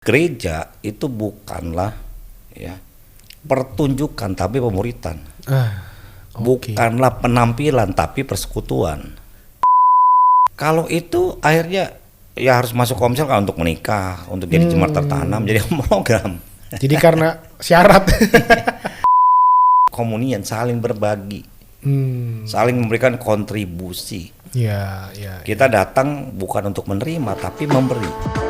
Gereja itu bukanlah ya pertunjukan tapi pemuritan. Okay. Bukanlah penampilan tapi persekutuan. Kalau itu akhirnya ya harus masuk Komsel kan untuk menikah, untuk jadi jemaat tertanam, jadi program. Jadi karena syarat. Komunian saling berbagi, saling memberikan kontribusi. Ya. Kita datang bukan untuk menerima tapi memberi.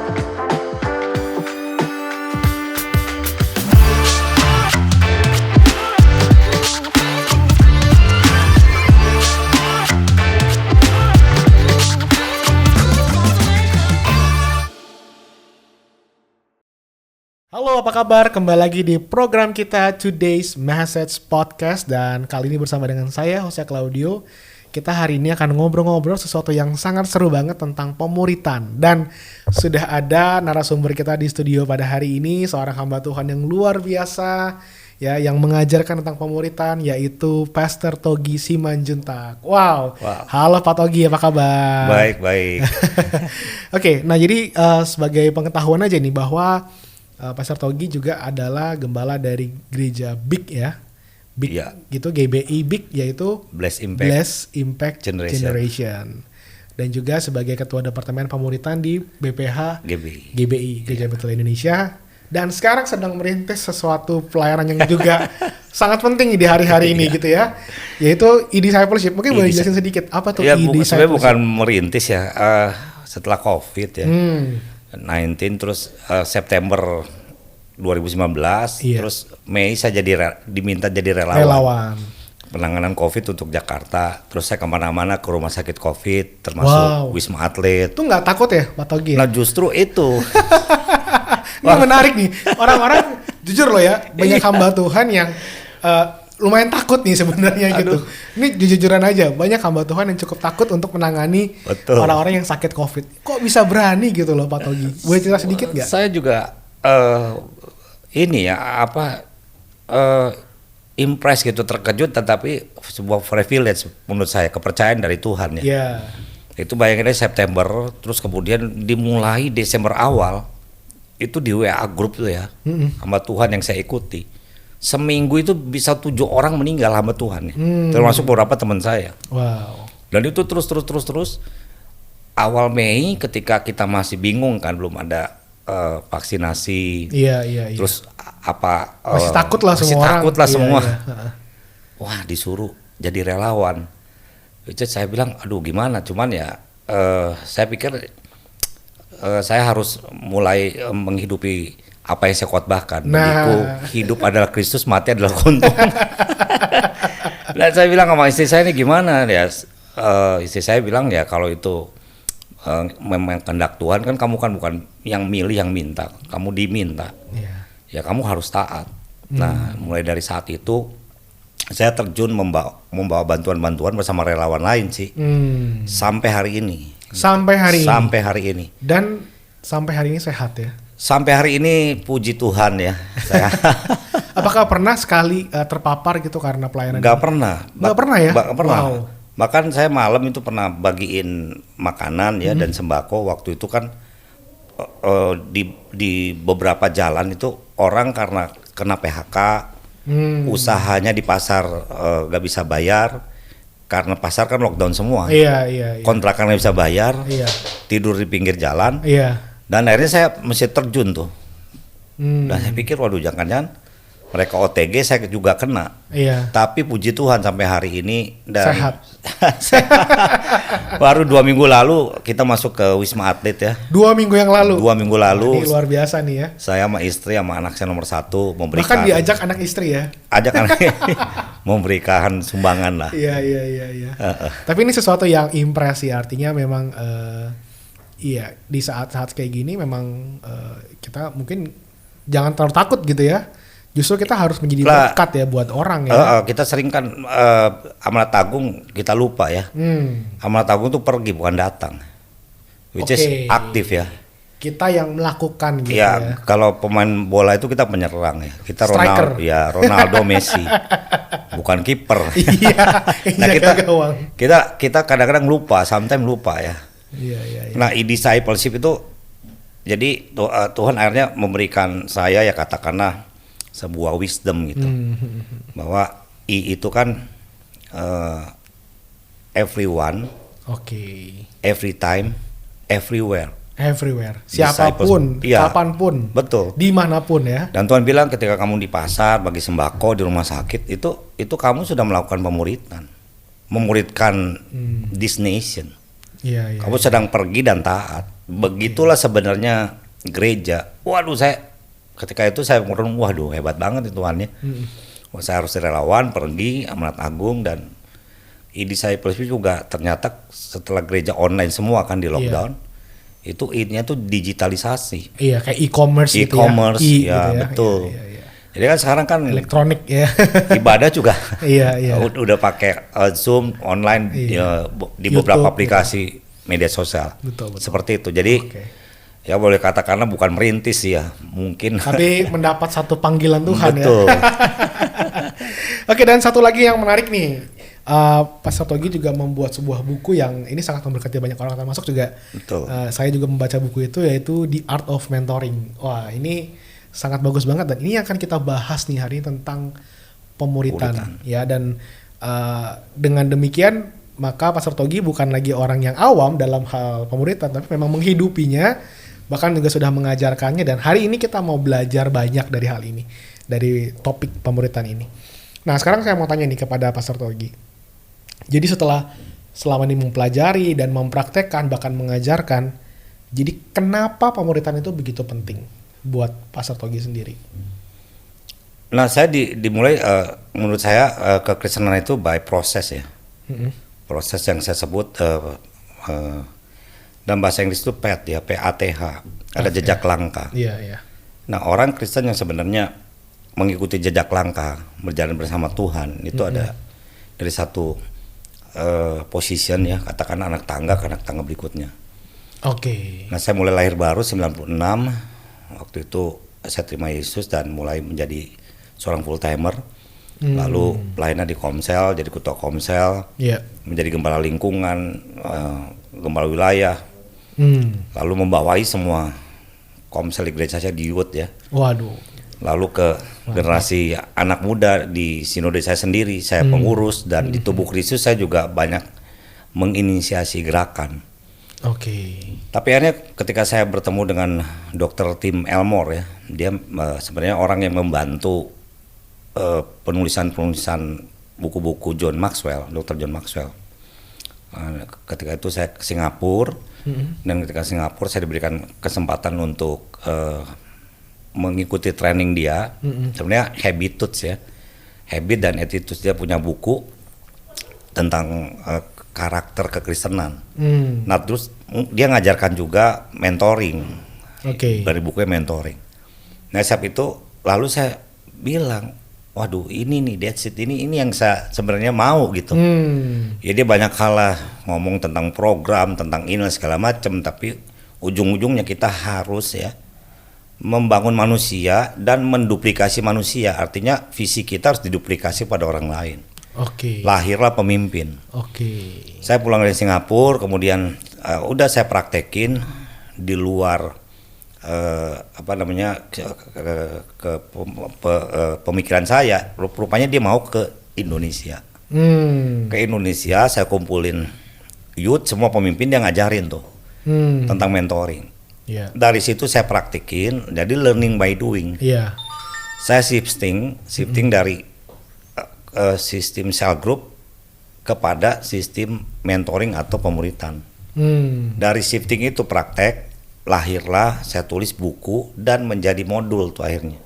Halo, apa kabar? Kembali lagi di program kita Today's Message Podcast. Dan kali ini bersama dengan saya, Jose Claudio. Kita hari ini akan ngobrol-ngobrol sesuatu yang sangat seru banget tentang pemuritan. Dan sudah ada narasumber kita di studio pada hari ini, seorang hamba Tuhan yang luar biasa, ya, yang mengajarkan tentang pemuritan, yaitu Pastor Togi Simanjuntak. Wow. Halo Pak Togi, apa kabar? Baik. Oke, nah jadi sebagai pengetahuan aja nih bahwa Pastor Togi juga adalah gembala dari gereja BIG ya. BIG ya. Gitu, GBI BIG, yaitu Bless Impact Generation. Dan juga sebagai ketua departemen pemuritan di BPH GBI, Gereja Betel Indonesia. Dan sekarang sedang merintis sesuatu pelayanan yang juga sangat penting di hari-hari ini gitu ya. Yaitu e-discipleship. Mungkin boleh jelasin sedikit apa tuh e-discipleship? Sebenarnya bukan merintis ya, setelah COVID ya. 19 terus September 2019 terus Mei saya diminta jadi relawan penanganan COVID untuk Jakarta. Terus saya kemana-mana ke rumah sakit COVID termasuk Wisma Atlet. Itu nggak takut ya Pak Togi? Nah justru itu. Ini menarik nih, orang-orang jujur loh ya, banyak hamba Tuhan yang lumayan takut nih sebenarnya gitu. Ini jujur-jujuran aja, banyak hamba Tuhan yang cukup takut untuk menangani orang-orang yang sakit COVID. Kok bisa berani gitu loh Pak Togi? Boleh cerita sedikit nggak? Saya juga impress gitu, terkejut, tetapi sebuah privilege menurut saya, kepercayaan dari Tuhan ya. Yeah. Itu bayangin aja September, terus kemudian dimulai Desember awal, itu di WA grup tuh ya, hamba Tuhan yang saya ikuti. Seminggu itu bisa 7 orang meninggal hamba Tuhan ya. Termasuk beberapa teman saya. Wow. Dan itu terus. Awal Mei ketika kita masih bingung kan, belum ada vaksinasi. Iya. Terus masih takut lah semua orang. Takut lah semua. Iya. Wah, disuruh jadi relawan. Itu saya bilang, aduh gimana? Cuman ya saya pikir saya harus mulai menghidupi apa yang saya khotbahkan. Bagiku hidup adalah Kristus, mati adalah keuntungan. Dan saya bilang sama istri saya, ini gimana ya? Istri saya bilang ya kalau itu memang kehendak Tuhan, kan kamu kan bukan yang milih yang minta, kamu diminta. Ya kamu harus taat. Nah mulai dari saat itu saya terjun membawa bantuan-bantuan bersama relawan lain sih. Sampai hari ini. Sampai hari ini. Dan sampai hari ini sehat ya? Sampai hari ini puji Tuhan ya. Apakah pernah sekali terpapar gitu karena pelayanan? Gak pernah. Gak pernah ya? Gak pernah. Wow. Bahkan saya malam itu pernah bagiin makanan ya dan sembako. Waktu itu kan di beberapa jalan itu orang karena kena PHK, usahanya di pasar gak bisa bayar. Karena pasar kan lockdown semua. Iya. Kontrakan gak bisa bayar. Iya. Tidur di pinggir jalan. Iya. Dan akhirnya saya mesti terjun tuh. Dan saya pikir waduh jangan-jangan mereka OTG, saya juga kena. Iya. Tapi puji Tuhan sampai hari ini dan sehat. Baru 2 minggu lalu kita masuk ke Wisma Atlet ya. 2 minggu yang lalu. Ini luar biasa nih ya. Saya sama istri sama anak saya nomor 1 memberikan. Bahkan diajak anak istri ya. Ajak anak memberikan sumbangan lah. Iya. Tapi ini sesuatu yang impresi, artinya memang iya, di saat-saat kayak gini memang kita mungkin jangan terlalu takut gitu ya. Justru kita harus menjadi berkat ya buat orang ya. Kita sering kan amanat agung kita lupa ya. Amanat agung tuh pergi bukan datang. Which is aktif ya. Kita yang melakukan gitu ya. Kalau pemain bola itu kita penyerang ya. Kita Ronaldo Messi. Bukan kiper. Nah, kita kadang-kadang lupa, sometimes lupa ya. Iya. Nah, e-discipleship itu Jadi Tuhan akhirnya memberikan saya ya katakanlah sebuah wisdom gitu, bahwa I itu kan everyone, Oke. every time, everywhere. Everywhere, siapapun, Iya, kapanpun, betul. dimanapun ya. Dan Tuhan bilang ketika kamu di pasar, bagi sembako, di rumah sakit, itu kamu sudah melakukan pemuritan, memuridkan this nation. Iya, iya. Kamu sedang pergi dan taat. Begitulah sebenarnya gereja. Waduh, saya ketika itu saya merenung, waduh hebat banget itu Tuhan ya. Wah, saya harus relawan pergi amanat agung, dan e-discipleship juga ternyata setelah gereja online semua kan di lockdown. Itu ini tuh digitalisasi. Iya, kayak e-commerce gitu ya. E-commerce, Gitu ya betul. Iya. Jadi kan sekarang kan Elektronik ya. ibadah juga Iya. udah pakai Zoom online di YouTube, beberapa aplikasi media sosial. Betul. Seperti itu. Jadi ya boleh katakanlah bukan merintis ya, mungkin. Tapi mendapat satu panggilan Tuhan betul. ya. Oke, dan satu lagi yang menarik nih. Pastor Togi juga membuat sebuah buku yang ini sangat memberkati banyak orang, termasuk juga saya juga membaca buku itu, yaitu The Art of Mentoring. Wah, ini sangat bagus banget, dan ini akan kita bahas nih hari ini tentang pemuritan. Ya, dan dengan demikian maka Pastor Togi bukan lagi orang yang awam dalam hal pemuritan, tapi memang menghidupinya, bahkan juga sudah mengajarkannya. Dan hari ini kita mau belajar banyak dari hal ini, dari topik pemuritan ini. Nah, sekarang saya mau tanya nih kepada Pastor Togi. Jadi selama ini mempelajari dan mempraktekkan, bahkan mengajarkan, jadi kenapa pemuritan itu begitu penting buat Pastor Togi sendiri? Nah, saya dimulai menurut saya kekristenan itu by proses ya. Proses yang saya sebut dalam bahasa Inggris itu PATH ya, PATH. Ada jejak langkah. Iya. Nah, orang Kristen yang sebenarnya mengikuti jejak langkah, berjalan bersama Tuhan, itu ada dari satu position ya, katakan anak tangga ke anak tangga berikutnya. Oke. Nah, saya mulai lahir baru 96. Waktu itu saya terima Yesus dan mulai menjadi seorang full timer. Lalu pelayanan di Komsel, jadi ketua Komsel, menjadi gembala lingkungan, gembala wilayah, lalu membawai semua Komsel di gereja saya di youth ya. Waduh. Lalu ke generasi anak muda di sinode saya sendiri, saya pengurus, dan di tubuh Kristus saya juga banyak menginisiasi gerakan. Oke. Tapi akhirnya ketika saya bertemu dengan Dr. Tim Elmore ya, dia sebenarnya orang yang membantu penulisan buku-buku John Maxwell, Dr. John Maxwell. Ketika itu saya ke Singapura, dan ketika Singapura saya diberikan kesempatan untuk mengikuti training dia. Sebenarnya habitudes ya, habit dan attitudes. Dia punya buku tentang karakter kekristenan. Nah, terus dia ngajarkan juga mentoring. Dari bukunya mentoring. Nah, saat itu lalu saya bilang, waduh ini nih that's it, ini yang saya sebenarnya mau gitu. Ya dia banyak hal lah, ngomong tentang program, tentang ini segala macam, tapi ujung-ujungnya kita harus ya membangun manusia dan menduplikasi manusia. Artinya visi kita harus diduplikasi pada orang lain. Lahirlah pemimpin. Saya pulang dari Singapura, kemudian udah saya praktekin di luar pemikiran saya. Rupanya dia mau ke Indonesia. Ke Indonesia saya kumpulin youth, semua pemimpin, dia ngajarin tuh tentang mentoring. Dari situ saya praktekin, jadi learning by doing. Saya shifting dari sistem cell group kepada sistem mentoring atau pemuritan. Dari shifting itu praktek, lahirlah saya tulis buku dan menjadi modul tuh akhirnya.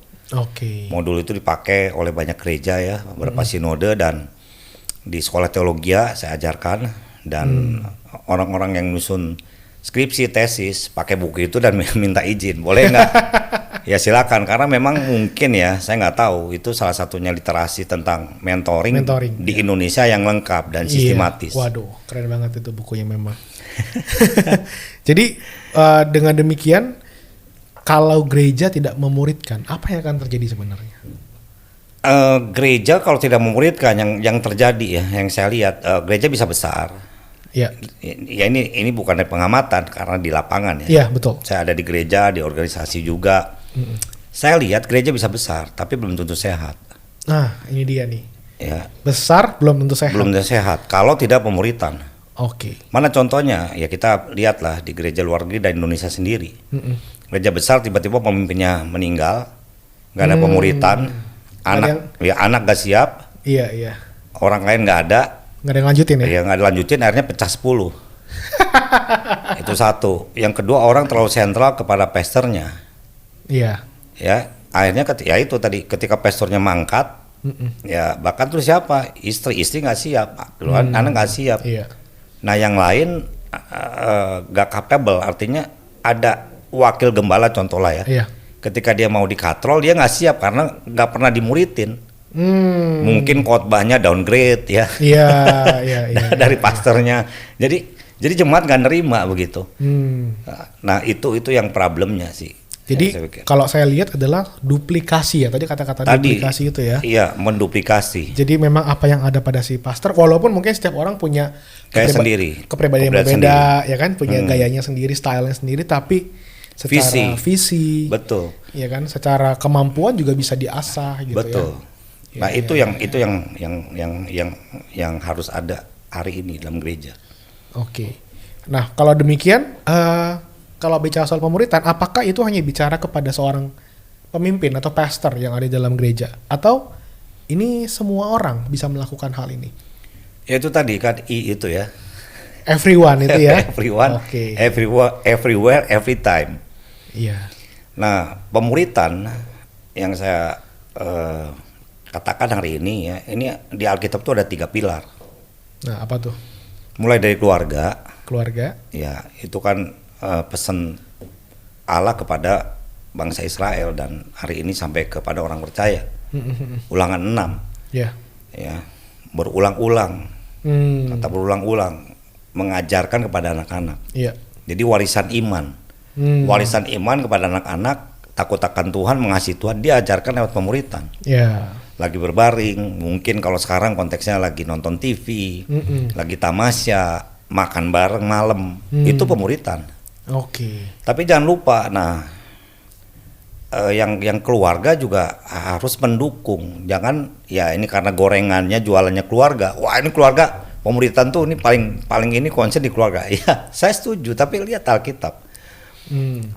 Modul itu dipakai oleh banyak gereja ya, beberapa sinode, dan di sekolah teologi saya ajarkan, dan orang-orang yang nyusun skripsi, tesis, pakai buku itu dan minta izin, boleh nggak? Ya silakan, karena memang mungkin ya, saya nggak tahu, itu salah satunya literasi tentang mentoring di Indonesia yang lengkap dan sistematis. Waduh, keren banget itu bukunya memang. Jadi dengan demikian, kalau gereja tidak memuridkan, apa yang akan terjadi sebenarnya? Gereja kalau tidak memuridkan, yang terjadi ya, yang saya lihat, gereja bisa besar. Iya. Ya ini bukan dari pengamatan karena di lapangan ya. Iya, betul. Saya ada di gereja, di organisasi juga. Saya lihat gereja bisa besar, tapi belum tentu sehat. Nah, ini dia nih. Ya, Besar belum tentu sehat. belum tentu sehat. Kalau tidak pemuritan. Oke. Mana contohnya? Ya kita lihatlah di gereja luar negeri dan Indonesia sendiri. Gereja besar tiba-tiba pemimpinnya meninggal, nggak ada pemuritan, anak gak siap, Iya, iya. orang lain nggak ada, Nggak ada yang lanjutin ya? ya nggak dilanjutin, akhirnya pecah 10. Itu satu. Yang kedua, orang terlalu sentral kepada pastornya. Iya. Ya, akhirnya ya itu tadi ketika pastornya mangkat, ya bahkan terus siapa? Istri nggak siap, anak nggak siap. Iya. Nah yang lain nggak capable, artinya ada wakil gembala contoh lah ya. Iya. Ketika dia mau dikatrol dia nggak siap karena nggak pernah dimuridin. Mungkin khotbahnya downgrade ya. Iya, iya, iya. Dari pastornya. Jadi jemaat nggak nerima begitu. Nah itu yang problemnya sih. Jadi saya pikir. kalau saya lihat adalah duplikasi ya. Tadi kata-kata duplikasi itu ya. Iya, menduplikasi. Jadi memang apa yang ada pada si pastor, walaupun mungkin setiap orang punya Kayak sendiri. kepribadian yang Kepribadian berbeda, sendiri. ya kan, punya gayanya sendiri, stylenya sendiri, tapi secara visi, Betul. ya kan, secara kemampuan juga bisa diasah gitu Betul. ya. Nah Ya, itu ya, yang harus ada hari ini dalam gereja. Oke. Nah kalau demikian, kalau bicara soal pemuritan, apakah itu hanya bicara kepada seorang pemimpin atau pastor yang ada di dalam gereja, atau ini semua orang bisa melakukan hal ini? Ya itu tadi kan itu ya. Everyone itu ya. Everyone, Oke. everywhere, every time. Iya. Nah pemuritan yang saya katakan hari ini ya, ini di Alkitab tuh ada 3 pilar. Nah apa tuh? Mulai dari keluarga, Keluarga. ya itu kan pesan Allah kepada bangsa Israel dan hari ini sampai kepada orang percaya. Ulangan 6 Ya. ya, berulang-ulang, kata berulang-ulang mengajarkan kepada anak-anak. Iya. Jadi warisan iman, warisan iman kepada anak-anak, takut akan Tuhan, mengasihi Tuhan, diajarkan lewat pemuritan. Ya. Lagi berbaring, mungkin kalau sekarang konteksnya lagi nonton TV, lagi tamasya, makan bareng malam, itu pemuritan. Oke. Tapi jangan lupa, nah yang keluarga juga harus mendukung. Jangan ya ini karena gorengannya jualannya keluarga. Wah ini keluarga pemuritan tuh ini paling ini konsen di keluarga. Ya saya setuju. Tapi lihat Alkitab,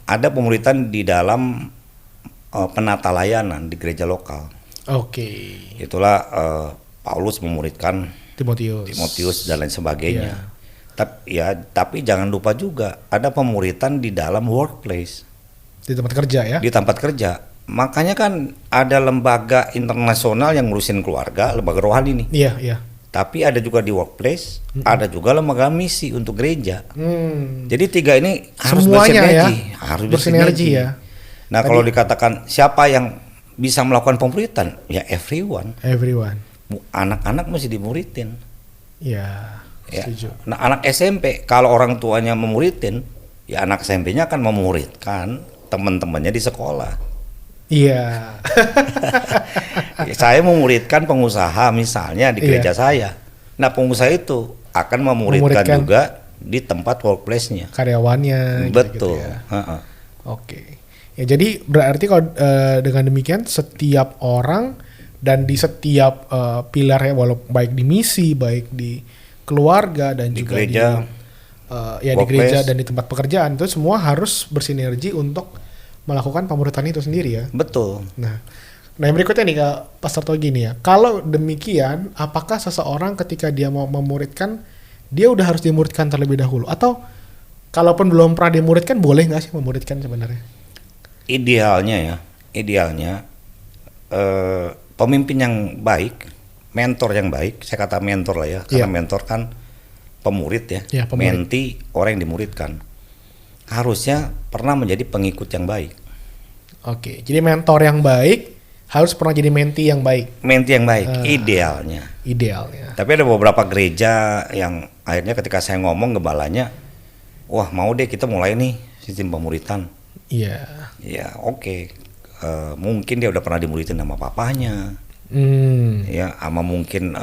ada pemuritan di dalam penata layanan di gereja lokal. Oke. Itulah Paulus memuridkan Timotius dan lain sebagainya. Iya. Tapi jangan lupa juga ada pemuritan di dalam workplace. Di tempat kerja ya. Di tempat kerja. Makanya kan ada lembaga internasional yang ngurusin keluarga, lembaga rohani nih. Iya, iya. Tapi ada juga di workplace, ada juga lembaga misi untuk gereja. Jadi 3 ini harus Semuanya bersinergi, ya. harus Bersinergi ya. Nah, kalau dikatakan siapa yang bisa melakukan pemuritan, ya everyone. Everyone. Anak-anak mesti dimuridin. Ya. Ya. Setuju. Nah, anak SMP kalau orang tuanya memuridin, ya anak SMP-nya akan memuridkan teman-temannya di sekolah. Iya. Saya memuridkan pengusaha misalnya di gereja saya. Nah, pengusaha itu akan memuridkan juga di tempat workplace-nya. Karyawannya. Betul. Gitu ya. Oke. Ya jadi berarti kalau dengan demikian setiap orang dan di setiap pilar ya, walau baik di misi, baik di keluarga dan di juga gereja, di gereja dan di tempat pekerjaan itu semua harus bersinergi untuk melakukan pemuritan itu sendiri ya. Betul. Nah yang berikutnya nih Kak Pastor Togi nih ya. Kalau demikian, apakah seseorang ketika dia mau memuridkan, dia udah harus dimuridkan terlebih dahulu? Atau kalaupun belum pernah dimuridkan, boleh nggak sih memuridkan sebenarnya? Idealnya pemimpin yang baik, mentor yang baik, saya kata mentor lah ya, karena mentor kan pemurid ya, menti orang yang dimuridkan, harusnya pernah menjadi pengikut yang baik. Oke, jadi mentor yang baik harus pernah jadi menti yang baik. Menti yang baik, idealnya. Idealnya. Tapi ada beberapa gereja yang akhirnya ketika saya ngomong gembalanya, wah mau deh kita mulai nih sistem pemuritan. Iya. Ya oke. Mungkin dia udah pernah dimuridin sama papanya. Ya, sama mungkin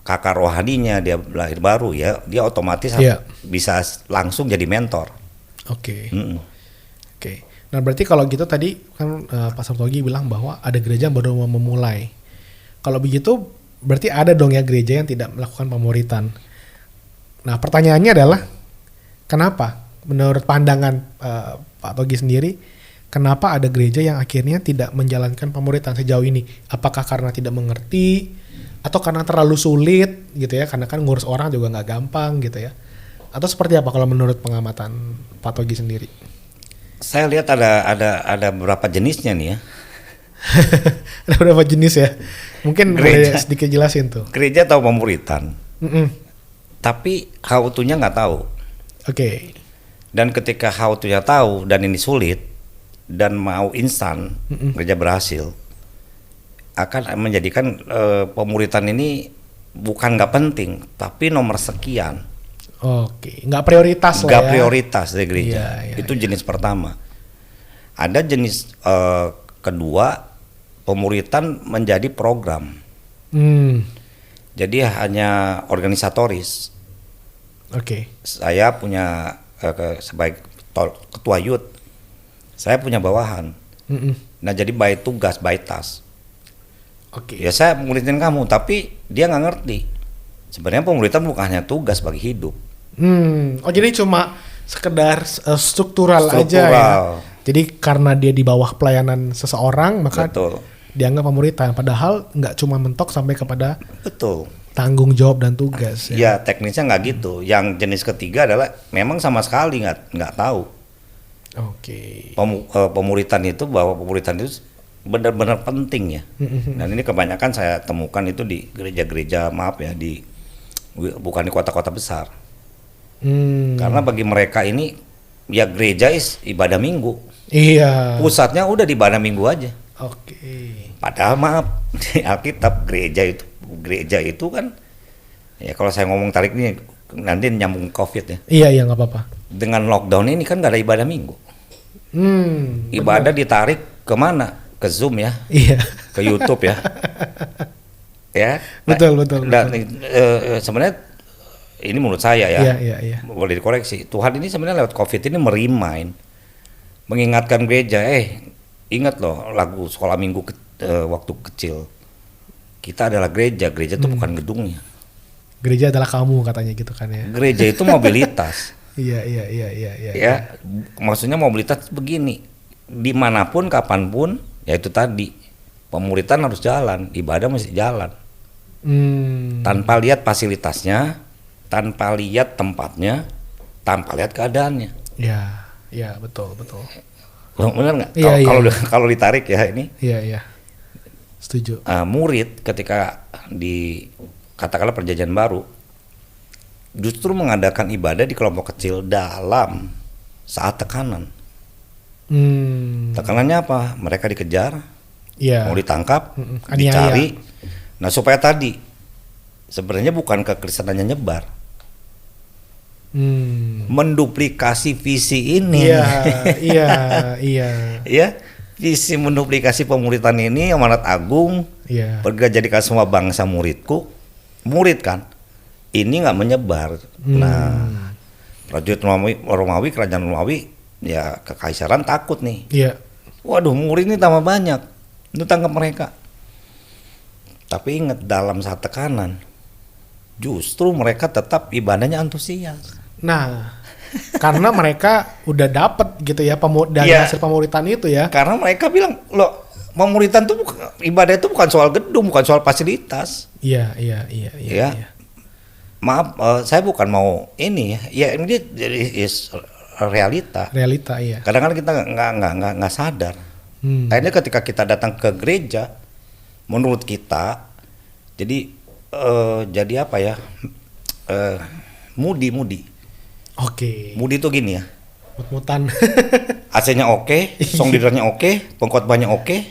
kakak rohaninya, dia lahir baru ya, dia otomatis Iya. bisa langsung jadi mentor. Oke. Mm-mm. Oke. Nah berarti kalau gitu tadi kan Pak Sartogi bilang bahwa ada gereja yang baru mau memulai. Kalau begitu berarti ada dong ya gereja yang tidak melakukan pemuritan. Nah pertanyaannya adalah kenapa? Menurut pandangan Pak Togi sendiri, kenapa ada gereja yang akhirnya tidak menjalankan pemuritan sejauh ini? Apakah karena tidak mengerti atau karena terlalu sulit gitu ya? Karena kan ngurus orang juga nggak gampang gitu ya. Atau seperti apa kalau menurut pengamatan Pak Togi sendiri? Saya lihat ada beberapa jenisnya nih ya. Ada beberapa jenis ya. Mungkin boleh Gereja. sedikit jelasin tuh. Gereja tahu pemuritan, Mm-mm. tapi how to-nya nggak tahu. Oke. Dan ketika how to-nya tahu dan ini sulit dan mau instan, gereja berhasil, akan menjadikan pemuritan ini bukan nggak penting, tapi nomor sekian. Oke. Nggak prioritas lah Nggak ya. prioritas di gereja. Iya, Itu jenis pertama. Ada jenis kedua, pemuritan menjadi program. Hmm. Jadi hanya organisatoris. Oke. Saya punya sebagai ketua youth, saya punya bawahan. Mm-mm. Nah jadi by tugas, by task. Oke. Ya saya muritin kamu, tapi dia nggak ngerti. Sebenarnya pemuritan bukan hanya tugas bagi hidup. Oh jadi cuma sekedar struktural aja ya. Struktural. Jadi karena dia di bawah pelayanan seseorang maka Betul, dianggap pemuritan. Padahal nggak cuma mentok sampai kepada betul. tanggung jawab dan tugas. Ya. Ya teknisnya nggak gitu. Yang jenis ketiga adalah memang sama sekali nggak tahu. Oke. Pemuritan itu, bahwa pemuritan itu benar-benar penting ya. Dan ini kebanyakan saya temukan itu di gereja-gereja, maaf ya, bukan di kota-kota besar. Karena bagi mereka ini ya gereja ibadah minggu. Iya. Pusatnya udah di ibadah minggu aja. Oke. Padahal maaf, di Alkitab gereja itu kan, ya kalau saya ngomong tarik ini nanti nyambung COVID ya. Iya nggak apa-apa. Dengan lockdown ini kan nggak ada ibadah minggu. Ibadah ditarik kemana? Ke Zoom ya, Iya. ke YouTube ya. Ya. Betul. Dan sebenarnya ini menurut saya ya, Iya. boleh dikoreksi. Tuhan ini sebenarnya lewat COVID ini mengingatkan gereja, ingat loh lagu sekolah minggu waktu kecil. Kita adalah gereja itu bukan gedungnya. Gereja adalah kamu katanya gitu kan ya. Gereja itu mobilitas. Iya. Ya, maksudnya mobilitas begini, dimanapun, kapanpun, ya itu tadi, pemuritan harus jalan, ibadah mesti jalan. Tanpa lihat fasilitasnya, tanpa lihat tempatnya, tanpa lihat keadaannya. Iya betul. Benar nggak? Iya, Kalau iya. kalau ditarik ya ini, Iya. Setuju. murid ketika di katakanlah perjanjian baru, justru mengadakan ibadah di kelompok kecil dalam saat tekanan. Tekanannya apa? Mereka dikejar, Iya. mau ditangkap, Aniaya. dicari. Nah supaya tadi sebenarnya bukan kekristenannya nyebar, menduplikasi visi ini. Iya. Ya, visi menduplikasi pemuritan ini, amanat agung, Iya. pergilah jadikan semua bangsa muridku. Murid kan, ini nggak menyebar. Nah, prajurit Romawi, kerajaan Romawi, ya kekaisaran takut nih. Iya. Waduh, murid ini tambah banyak, itu tangkap mereka. Tapi ingat, dalam saat tekanan, justru mereka tetap ibadahnya antusias. Nah, karena mereka udah dapet gitu ya dari Iya. hasil pemuritan itu ya. Karena mereka bilang, loh, pemuritan itu ibadah itu bukan soal gedung, bukan soal fasilitas. Iya. Ya. Maaf, saya bukan mau ini ya ini jadi realita. Realita iya. Kadang-kadang kita nggak sadar. Akhirnya ketika kita datang ke gereja, menurut kita jadi apa ya, mudi Oke. itu gini ya, Mut-mutan. AC-nya oke, song leadernya oke, pengkhotbahnya oke,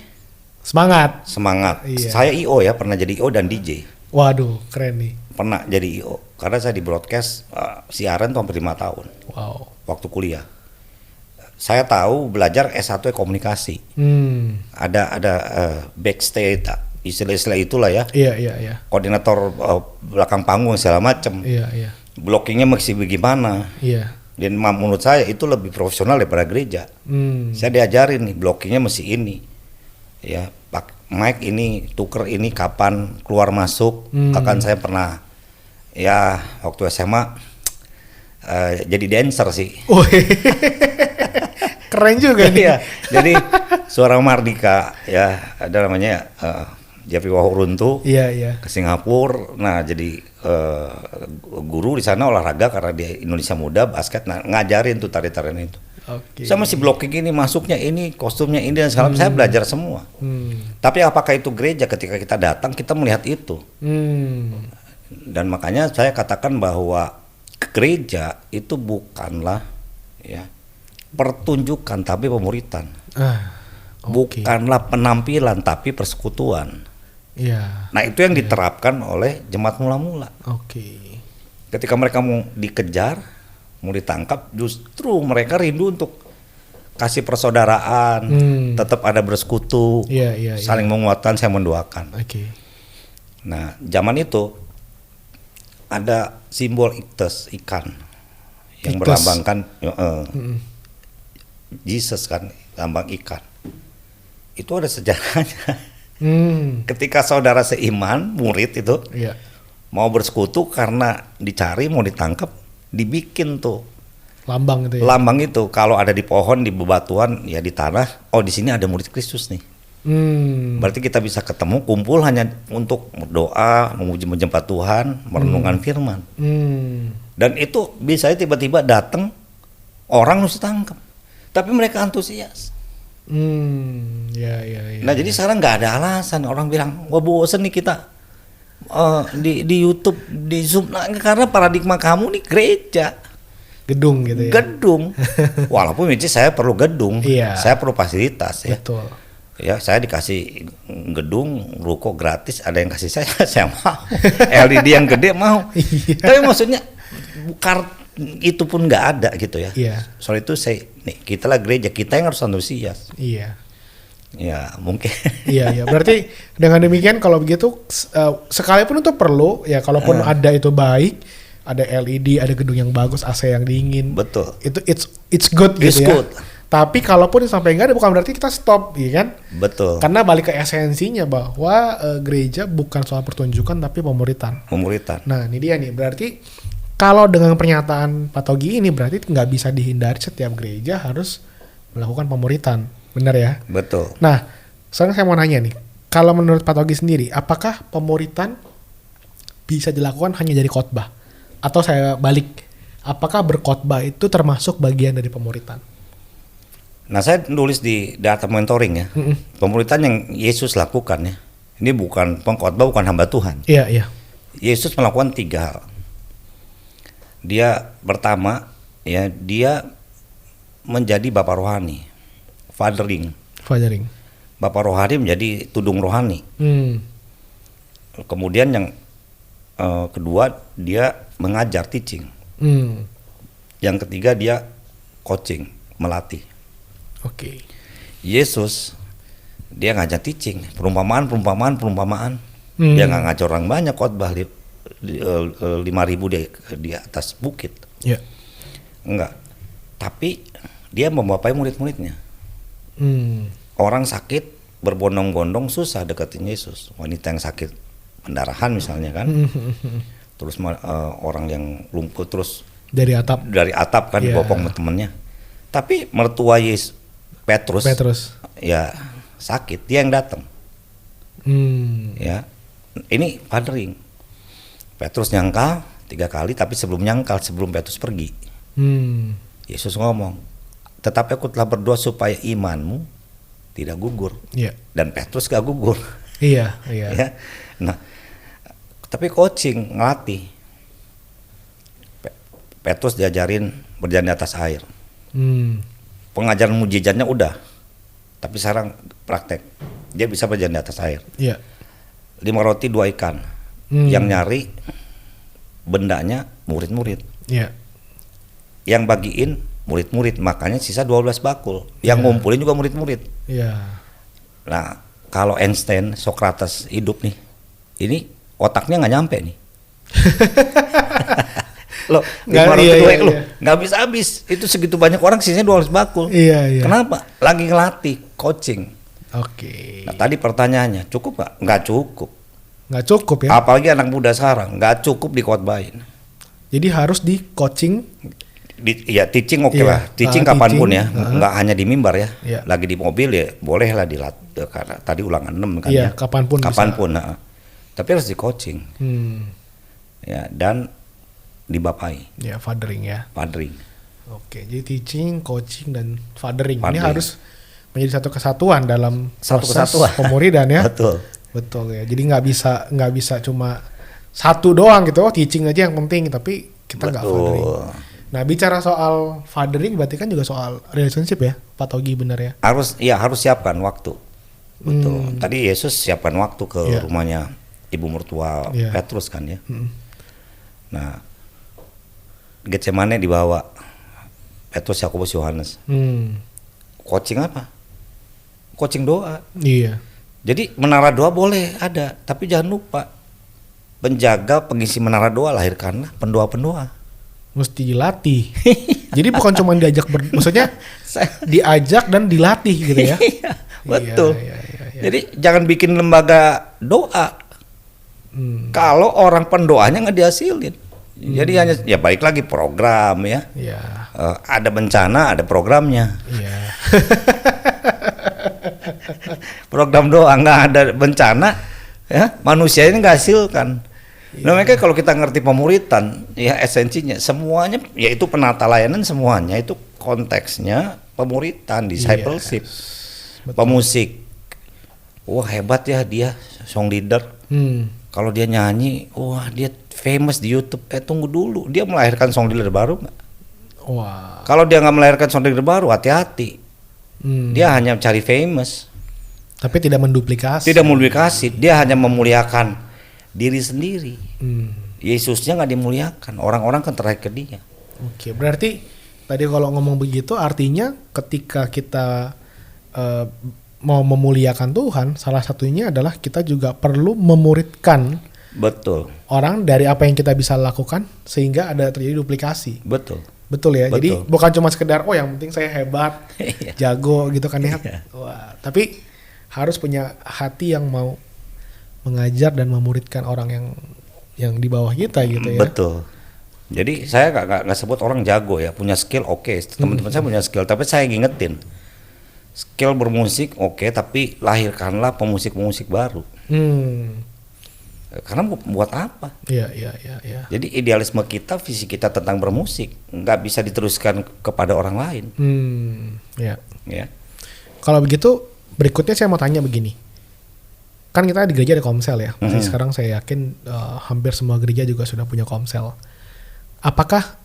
Semangat. semangat. Iya. Saya IO ya, pernah jadi IO dan DJ, Waduh, keren nih. pernah jadi IO karena saya di broadcast siaran tuh hampir 5 tahun Wow. waktu kuliah. Saya tahu belajar S1 komunikasi. Ada backstage istilah-istilah itulah ya. Iya. Koordinator belakang panggung segala macam. Iya. Blockingnya mesti bagaimana. Iya. Dan menurut saya itu lebih profesional daripada gereja. Saya diajarin nih blockingnya mesti ini. Ya, mic ini, tuker ini kapan keluar masuk. Bahkan saya pernah ya waktu SMA jadi dancer sih. Keren juga nih. Iya. Jadi seorang Mardika ya ada namanya Jeffrey Wahuruntu. Iya. Ke Singapura. Nah, jadi guru di sana olahraga karena di Indonesia Muda basket. Nah, ngajarin tuh tari-tarian itu. Oke. Saya masih blocking ini, masuknya ini, kostumnya ini dan segala. Saya belajar semua. Tapi apakah itu gereja? Ketika kita datang kita melihat itu. Dan makanya saya katakan bahwa gereja itu bukanlah ya pertunjukan tapi pemuritan. Bukanlah penampilan tapi persekutuan. Iya. Nah, itu yang diterapkan oleh jemaat mula-mula. Oke. Ketika mereka mau dikejar, mau ditangkap, justru mereka rindu untuk kasih persaudaraan, tetap ada bersekutu, Iya. saling menguatkan, saya mendoakan. Oke. Nah, zaman itu ada simbol iktes, ikan yang Iktes. berlambangkan Jesus kan, lambang ikan. Itu ada sejarahnya. Ketika saudara seiman, murid itu Iya. mau bersekutu karena dicari, mau ditangkap, dibikin tuh Lambang itu ya. lambang itu. Kalau ada di pohon, di bebatuan, ya di tanah. Oh, di sini ada murid Kristus nih. Berarti kita bisa ketemu, kumpul hanya untuk berdoa, memuji menyembah Tuhan, merenungkan firman. Dan itu bisa tiba-tiba datang orang harus tangkap, tapi mereka antusias. Ya. Nah, jadi sekarang nggak ada alasan orang bilang, wah bosen nih kita di YouTube, di Zoom. Nah, karena paradigma kamu nih gereja, Gedung gitu ya. gedung. Walaupun which is saya perlu gedung, Iya. saya perlu fasilitas ya. Betul. Ya, saya dikasih gedung, ruko gratis, ada yang kasih saya mau. LED yang gede mau. Iya. Tapi maksudnya bukan itu pun nggak ada gitu ya. Iya. Soal itu nih kita lah gereja, kita yang harus antusias. Iya. Ya mungkin. Iya. Berarti dengan demikian kalau begitu sekalipun itu perlu ya, kalaupun ada itu baik, ada LED, ada gedung yang bagus, AC yang dingin. Betul. Itu it's good It's gitu ya. good. Tapi kalaupun sampai enggak ada, bukan berarti kita stop, ya kan? Betul. Karena balik ke esensinya bahwa gereja bukan soal pertunjukan tapi pemuritan. Pemuritan. Nah, ini dia nih. Berarti kalau dengan pernyataan Pak Togi ini berarti nggak bisa dihindari, setiap gereja harus melakukan pemuritan. Benar ya? Betul. Nah, sekarang saya mau nanya nih. Kalau menurut Pak Togi sendiri, apakah pemuritan bisa dilakukan hanya dari khotbah? Atau saya balik, apakah berkhotbah itu termasuk bagian dari pemuritan? Nah, saya nulis di data mentoring ya. Pemuritan yang Yesus lakukan ya. Ini bukan pengkhotbah, bukan hamba Tuhan. Iya. Yesus melakukan 3 hal. Dia pertama ya, dia menjadi bapak rohani, fathering. Bapak rohani menjadi tudung rohani. Kemudian yang kedua dia mengajar, teaching. Yang ketiga dia coaching, melatih. Oke. Yesus dia ngajar teaching, perumpamaan. Dia nggak ngajar orang banyak, khotbah 5.000 di atas bukit. Ya. Enggak. Tapi dia membapai murid-muridnya. Orang sakit berbondong-bondong susah deketin Yesus. Wanita yang sakit pendarahan misalnya kan. Terus orang yang lumpuh terus Dari atap kan dibopong sama temennya. Tapi mertua Yesus Petrus ya sakit, dia yang datang. Ya, ini fathering. Petrus nyangkal 3 kali, tapi sebelum Petrus pergi, Yesus ngomong, tetapi aku telah berdoa supaya imanmu tidak gugur. Dan Petrus gak gugur. Iya. Ya. Nah, tapi coaching, ngelatih. Petrus diajarin berjalan di atas air. Pengajaran mujizatnya udah, tapi sekarang praktek, dia bisa berjalan di atas air. 5 roti 2 ikan, yang nyari bendanya murid-murid, yang bagiin murid-murid, makanya sisa 12 bakul, yang ngumpulin juga murid-murid. Nah, kalau Einstein, Socrates hidup nih, ini otaknya nggak nyampe nih. Loh, nggak habis-habis. Itu segitu banyak orang sisanya 200 bakul. Iya. Kenapa? Lagi ngelatih, coaching. Oke. Nah, tadi pertanyaannya, cukup nggak? Nggak cukup. Nggak cukup ya? Apalagi anak muda sekarang, nggak cukup dikhotbahin. Jadi harus di coaching. Ya teaching oke lah, teaching kapanpun ya, nggak hanya di mimbar ya. Lagi di mobil ya boleh lah dilatih, karena tadi ulangan 6 kan ya. Kapanpun nah. Tapi harus di coaching. Ya, dan dibapai. Ya, fathering ya. Fathering. Oke, jadi teaching, coaching, dan fathering. Ini harus menjadi satu kesatuan dalam proses pemuridan ya. Betul ya. Jadi nggak bisa cuma satu doang gitu. Oh, teaching aja yang penting, tapi kita nggak fathering. Nah, bicara soal fathering berarti kan juga soal relationship ya, Pak Togi, benar ya? Harus siapkan waktu. Betul. Tadi Yesus siapkan waktu ke rumahnya ibu mertua Petrus kan ya. Nah, Getsemane dibawa Petrus, Yakobus, Yohanes. Coaching apa? Coaching doa. Iya. Jadi menara doa boleh ada, tapi jangan lupa penjaga pengisi menara doa lahirkanlah pendoa-pendoa. Mesti dilatih. Jadi bukan cuma diajak maksudnya diajak dan dilatih gitu ya. Betul. Iya. Jadi jangan bikin lembaga doa. Kalau orang pendoanya nggak dihasilin. Jadi hanya ya balik lagi program ya. Ada bencana, ada programnya. Program doa nggak ada bencana, ya manusia ini nggak hasilkan. Nah, makanya kalau kita ngerti pemuritan, ya esensinya semuanya, yaitu penata layanan semuanya itu konteksnya pemuritan, discipleship. Pemusik, wah hebat ya dia, song leader. Kalau dia nyanyi, wah dia famous di YouTube. Tunggu dulu, dia melahirkan song leader baru nggak? Wah. Kalau dia nggak melahirkan song leader baru, hati-hati. Dia hanya cari famous. Tapi tidak menduplikasi. Dia hanya memuliakan diri sendiri. Yesusnya nggak dimuliakan, orang-orang kan terakhir ke dia. Oke, berarti tadi kalau ngomong begitu artinya ketika kita mau memuliakan Tuhan, salah satunya adalah kita juga perlu memuridkan orang dari apa yang kita bisa lakukan sehingga ada terjadi duplikasi. Betul ya. Jadi bukan cuma sekedar yang penting saya hebat, jago gitu kan ya. Wah, tapi harus punya hati yang mau mengajar dan memuridkan orang yang di bawah kita gitu ya. Betul. Jadi saya nggak sebut orang jago ya, punya skill oke. Teman-teman saya punya skill, tapi saya ngingetin skill bermusik oke, tapi lahirkanlah pemusik-pemusik baru. Karena buat apa? Iya. Jadi idealisme kita, visi kita tentang bermusik nggak bisa diteruskan kepada orang lain. Ya. Kalau begitu berikutnya saya mau tanya begini. Kan kita di gereja ada komsel ya. Sekarang saya yakin hampir semua gereja juga sudah punya komsel. Apakah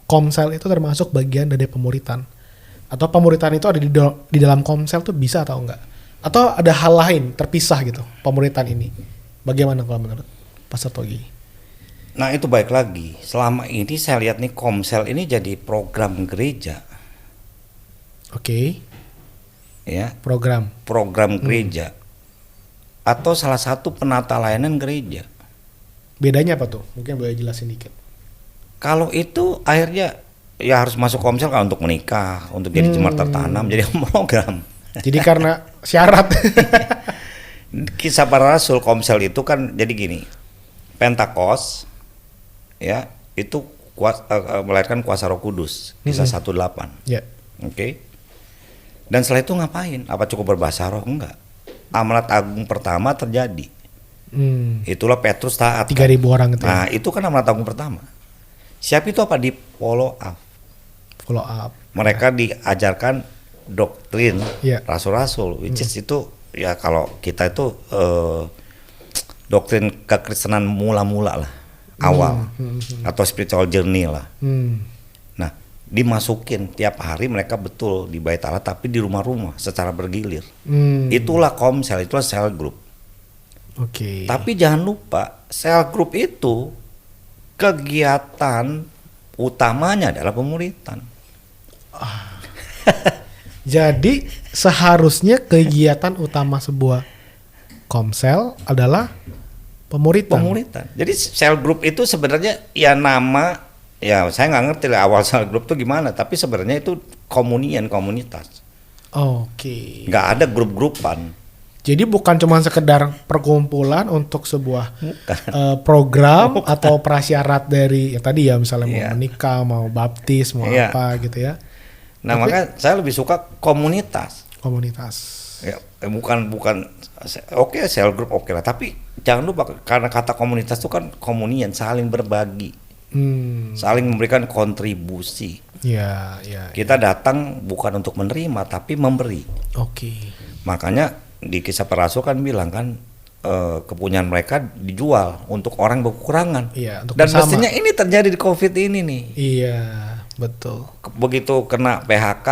komsel itu termasuk bagian dari pemuritan? Atau pemuritan itu ada di dalam komsel tuh bisa atau enggak? Atau ada hal lain terpisah gitu pemuritan ini? Bagaimana kalau menurut Pastor Togi? Nah itu baik lagi. Selama ini saya lihat nih komsel ini jadi program gereja. Oke. Ya. Program gereja. Atau salah satu penata layanan gereja. Bedanya apa tuh? Mungkin boleh jelasin dikit. Kalau itu akhirnya ya harus masuk komsel kan untuk menikah, untuk jadi jemaat tertanam, jadi program. Jadi karena syarat. Kisah para Rasul komsel itu kan jadi gini. Pentakos ya itu melahirkan kuasa Roh Kudus. Kisah 1:8. Oke. Dan setelah itu ngapain? Apa cukup berbahasa roh? Enggak. Amanat agung pertama terjadi. Itulah Petrus taat. 3.000 orang itu. Nah, itu kan amanat agung pertama. Siap itu apa? Di follow up. Mereka diajarkan doktrin rasul-rasul, which is itu ya kalau kita itu doktrin kekristenan mula-mula lah, awal atau spiritual journey lah. Nah, dimasukin tiap hari mereka betul di bait Allah tapi di rumah-rumah secara bergilir. Itulah komsel, itulah cell group. Tapi jangan lupa cell group itu kegiatan utamanya adalah pemuritan. Jadi seharusnya kegiatan utama sebuah komsel adalah pemuritan. Jadi sel group itu sebenarnya ya nama, ya saya nggak ngerti lah awal sel group itu gimana, tapi sebenarnya itu komunitas. Oke. Nggak ada grup-grupan. Jadi bukan cuma sekedar perkumpulan untuk sebuah program atau prasyarat dari ya tadi ya misalnya mau menikah, mau baptis, mau apa gitu ya. Nah, makanya saya lebih suka komunitas. Ya, bukan oke, sel group oke lah, tapi jangan lupa karena kata komunitas itu kan komunian, saling berbagi. Saling memberikan kontribusi. Ya. Kita datang bukan untuk menerima tapi memberi. Oke. Makanya di kisah para rasul kan bilang kan kepunyaan mereka dijual untuk orang berkekurangan. Iya, untuk dan bersama. mestinya ini terjadi di COVID ini nih. Iya, betul. Begitu kena PHK,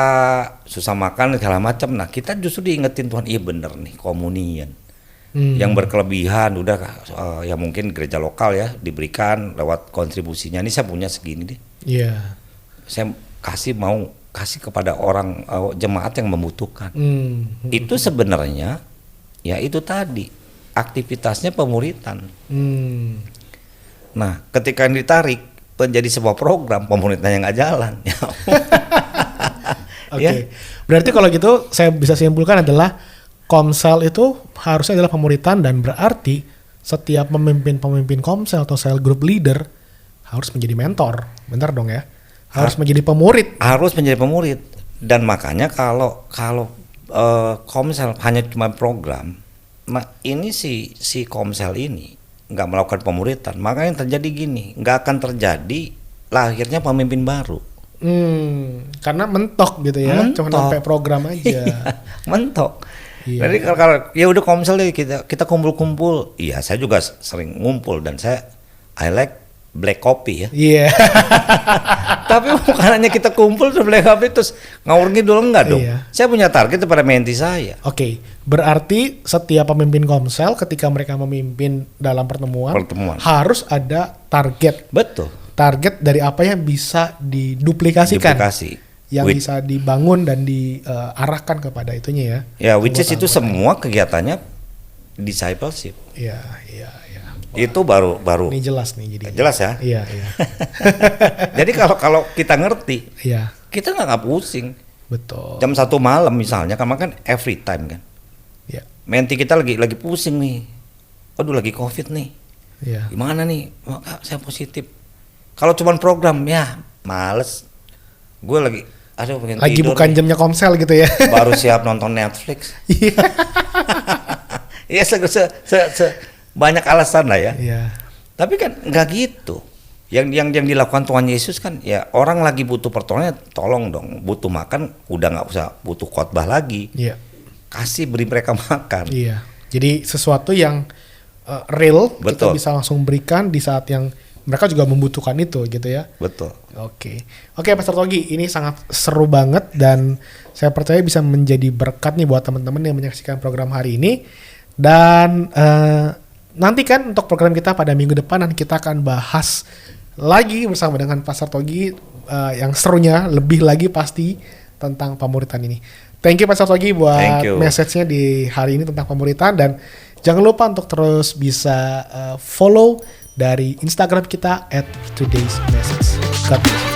susah makan segala macam. Nah, kita justru diingetin Tuhan, iya bener nih komunian. Yang berkelebihan udah ya mungkin gereja lokal ya diberikan lewat kontribusinya. Ini saya punya segini deh. Iya. Saya kasih kepada orang jemaat yang membutuhkan. Itu sebenarnya ya itu tadi aktivitasnya pemuritan. Nah, ketika ditarik menjadi sebuah program, pemuritannya nggak jalan. Oke. Berarti kalau gitu saya bisa simpulkan adalah komsel itu harusnya adalah pemuritan, dan berarti setiap pemimpin komsel atau sel group leader harus menjadi mentor. Benar dong ya? Harus menjadi pemurid. Harus menjadi pemurid. Dan makanya kalau komsel hanya cuma program, nah ini si komsel ini nggak melakukan pemuritan, makanya yang terjadi gini, nggak akan terjadi lahirnya pemimpin baru. Karena mentok gitu ya, cuma sampai program aja. Mentok. Iya. Jadi kalau ya udah komsel deh, kita kumpul-kumpul. Iya, saya juga sering ngumpul dan I like black coffee ya. Iya. Tapi bukan hanya kita kumpul terus black coffee terus ngawur ngidul, enggak dong. Iya. Saya punya target kepada menti saya. Oke, berarti setiap pemimpin komsel ketika mereka memimpin dalam pertemuan harus ada target. Betul. Target dari apa yang bisa diduplikasikan. Yang bisa dibangun dan diarahkan kepada itunya ya. Ya, which is itu semua kegiatannya discipleship. Iya. Itu baru. Ini jelas nih jadi. Jelas ya? Iya. Jadi kalau kita ngerti, iya. Kita nggak pusing. Betul. Jam 1 malam misalnya, kan every time kan. Iya. Menti kita lagi pusing nih. Aduh lagi COVID nih. Iya. Gimana nih? Saya positif. Kalau cuman program ya males. Gue lagi pengen lagi tidur bukan nih. Jamnya komsel gitu ya. Baru siap nonton Netflix. Iya. Iya, banyak alasan lah ya. Iya. Tapi kan nggak gitu. Yang dilakukan Tuhan Yesus kan ya orang lagi butuh pertolongan, tolong dong. Butuh makan udah nggak usah butuh khotbah lagi. Iya. Kasih beri mereka makan. Iya. Jadi sesuatu yang real. Betul. Kita bisa langsung berikan di saat yang mereka juga membutuhkan itu gitu ya. Betul. Oke, Pastor Togi, ini sangat seru banget dan saya percaya bisa menjadi berkat nih buat teman-teman yang menyaksikan program hari ini. Dan nantikan untuk program kita pada minggu depan, dan kita akan bahas lagi bersama dengan Pastor Togi yang serunya lebih lagi pasti tentang pemuritan ini. Thank you Pastor Togi buat message-nya di hari ini tentang pemuritan, dan jangan lupa untuk terus bisa follow dari Instagram kita @todaysmessage. God bless.